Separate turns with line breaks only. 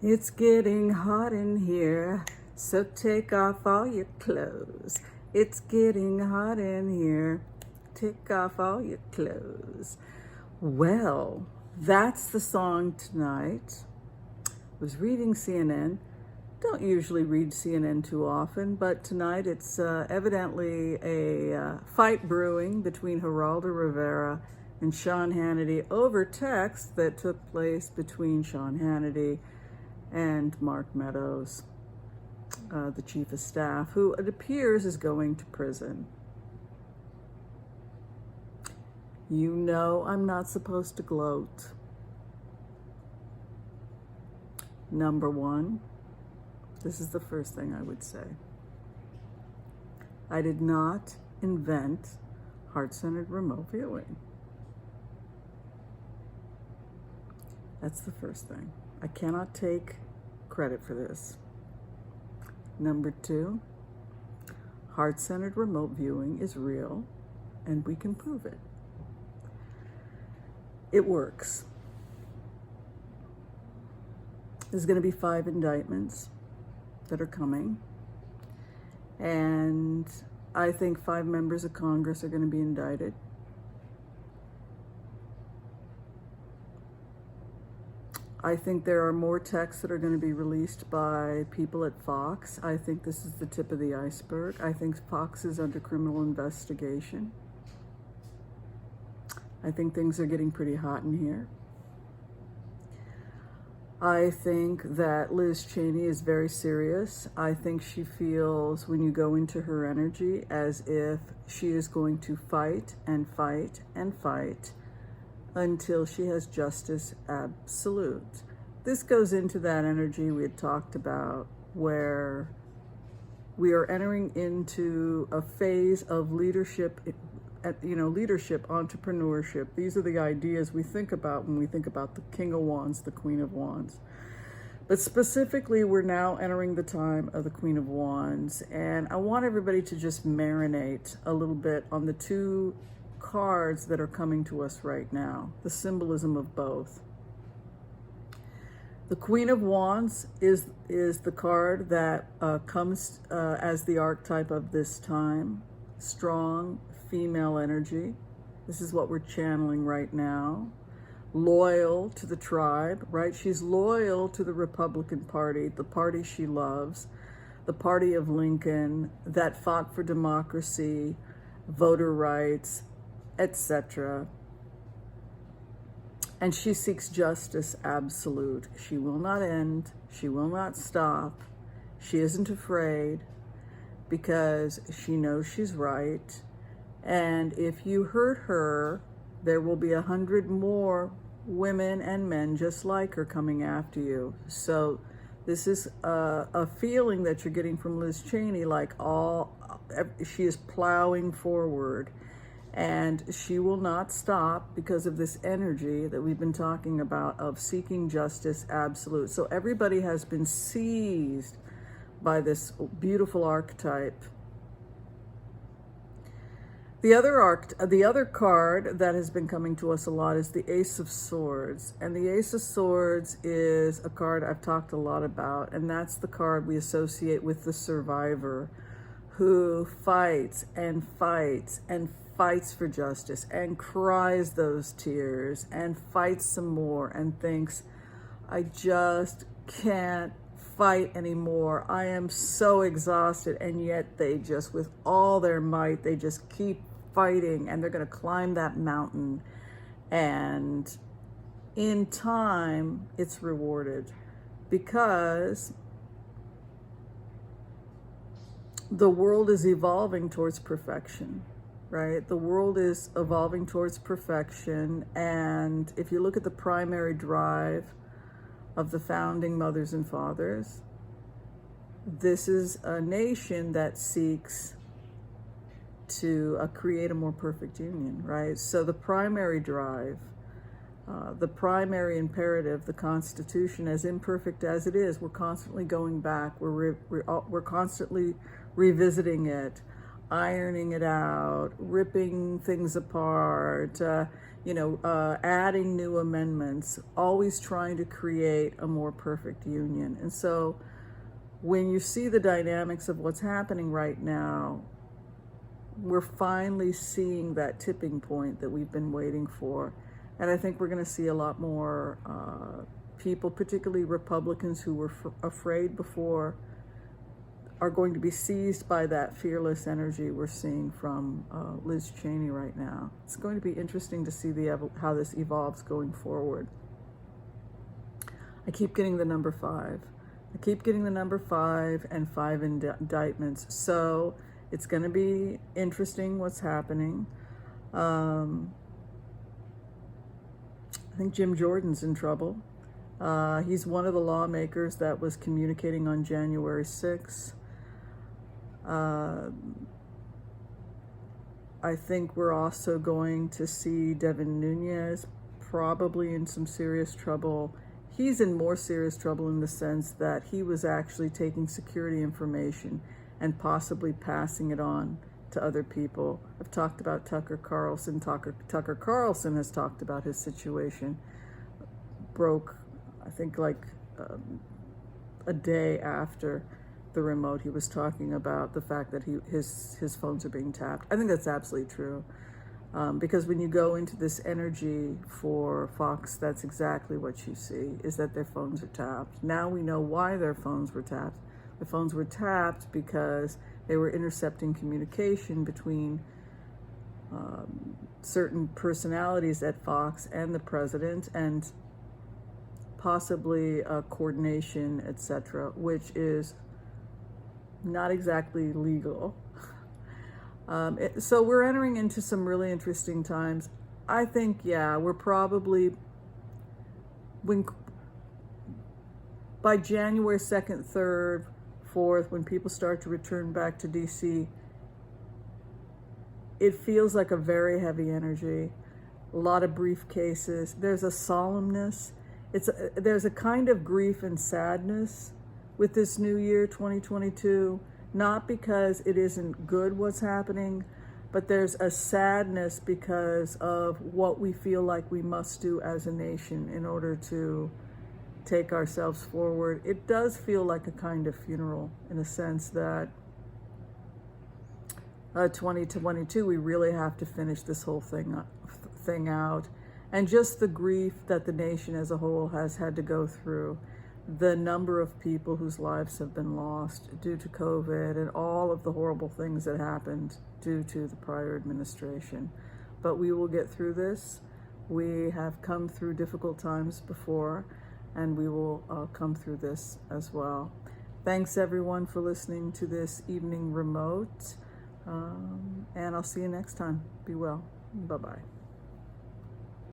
It's getting hot in here, so take off all your clothes. It's getting hot in here, take off all your clothes. Well, that's the song tonight. I was reading CNN. Don't usually read CNN too often, but tonight it's evidently a fight brewing between Geraldo Rivera and Sean Hannity over text that took place between Sean Hannity and Mark Meadows, the chief of staff, who it appears is going to prison. You know I'm not supposed to gloat. Number one, this is the first thing I would say. I did not invent heart-centered remote viewing. That's the first thing. I cannot take credit for this. Number two, heart-centered remote viewing is real, and we can prove it. It works. There's going to be 5 indictments that are coming, and I think 5 members of Congress are going to be indicted. I think there are more texts that are going to be released by people at Fox. I think this is the tip of the iceberg. I think Fox is under criminal investigation. I think things are getting pretty hot in here. I think that Liz Cheney is very serious. I think she feels, when you go into her energy, as if she is going to fight and fight and fight until she has justice absolute. This goes into that energy we had talked about, where we are entering into a phase of leadership, leadership, entrepreneurship. These are the ideas we think about when we think about the King of Wands, the Queen of Wands. But specifically, we're now entering the time of the Queen of Wands, and I want everybody to just marinate a little bit on the 2 cards that are coming to us right now, the symbolism of both. The Queen of Wands is the card that comes as the archetype of this time. Strong female energy. This is what we're channeling right now. Loyal to the tribe, right? She's loyal to the Republican Party, the party she loves, the party of Lincoln that fought for democracy, voter rights, etc. And she seeks justice absolute. She will not end. She will not stop. She isn't afraid because she knows she's right. And if you hurt her, there will be 100 more women and men just like her coming after you. So this is a feeling that you're getting from Liz Cheney, like she is plowing forward. And she will not stop because of this energy that we've been talking about of seeking justice absolute. So everybody has been seized by this beautiful archetype. The other card that has been coming to us a lot is the Ace of Swords. And the Ace of Swords is a card I've talked a lot about, and that's the card we associate with the survivor who fights and fights and fights for justice and cries those tears and fights some more and thinks, I just can't fight anymore. I am so exhausted. And yet they just, with all their might, they just keep fighting, and they're going to climb that mountain. And in time, it's rewarded because the world is evolving towards perfection. Right? The world is evolving towards perfection. And if you look at the primary drive of the founding mothers and fathers, this is a nation that seeks to create a more perfect union, right? So the primary drive, the primary imperative, the Constitution, as imperfect as it is, we're constantly going back. We're constantly revisiting it. ironing it out, ripping things apart, adding new amendments, always trying to create a more perfect union. And so when you see the dynamics of what's happening right now, we're finally seeing that tipping point that we've been waiting for. And I think we're going to see a lot more people, particularly Republicans who were afraid before, are going to be seized by that fearless energy we're seeing from Liz Cheney right now. It's going to be interesting to see how this evolves going forward. I keep getting the number 5. I keep getting the number 5 and 5 indictments. So it's going to be interesting what's happening. I think Jim Jordan's in trouble. He's one of the lawmakers that was communicating on January 6th. I think we're also going to see Devin Nunes probably in some serious trouble. He's in more serious trouble in the sense that he was actually taking security information and possibly passing it on to other people. I've talked about Tucker Carlson. Tucker Carlson has talked about his situation. Broke, I think, like a day after the remote, he was talking about the fact that his phones are being tapped. I think that's absolutely true. Because when you go into this energy for Fox, that's exactly what you see, is that their phones are tapped. Now we know why their phones were tapped. The phones were tapped because they were intercepting communication between certain personalities at Fox and the president, and possibly coordination, etc., which is not exactly legal. So we're entering into some really interesting times. I think, yeah, we're probably, by January 2nd, 3rd, 4th, when people start to return back to DC, it feels like a very heavy energy, a lot of briefcases. There's a solemnness. There's a kind of grief and sadness with this new year, 2022, not because it isn't good what's happening, but there's a sadness because of what we feel like we must do as a nation in order to take ourselves forward. It does feel like a kind of funeral in a sense that 2022, we really have to finish this whole thing out. And just the grief that the nation as a whole has had to go through, the number of people whose lives have been lost due to COVID and all of the horrible things that happened due to the prior administration. But we will get through this. We have come through difficult times before, and we will come through this as well. Thanks everyone for listening to this evening remote, and I'll see you next time. Be well. Bye-bye.